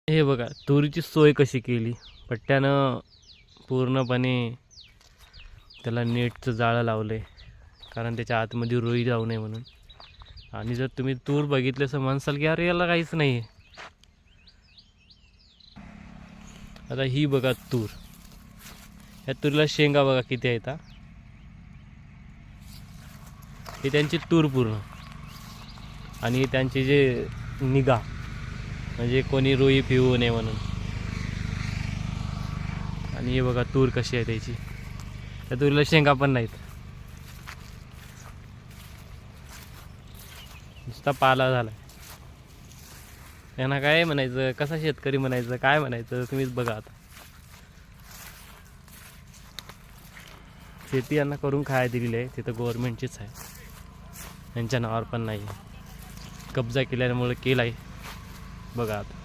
हे बघा तुरीची सोय कशी केली, पट्ट्यानं पूर्णपणे त्याला नेटचं जाळं लावलंय, कारण त्याच्या आतमध्ये रुई जाऊ नये म्हणून. आणि जर तुम्ही तूर बघितले असं म्हणसाल की अरे याला काहीच नाही. आता ही बघा तूर, ह्या तुरीला शेंगा बघा किती आहेत. ही त्यांची तूर पूर्ण, आणि त्यांची जे निगा म्हणजे कोणी रुई पिऊ नये म्हणून. आणि हे बघा तूर कशी आहे त्याची, त्या तुरीला शेंगा पण नाहीत, नुसता पाला झाला. यांना काय म्हणायचं, कसा शेतकरी म्हणायचं, काय म्हणायचं तुम्हीच बघा. आता शेती यांना करून खायला दिलेली आहे, तिथं गव्हर्नमेंटचीच आहे, यांच्या नावावर पण नाही. कब्जा केल्यामुळे केला आहे बघा आता.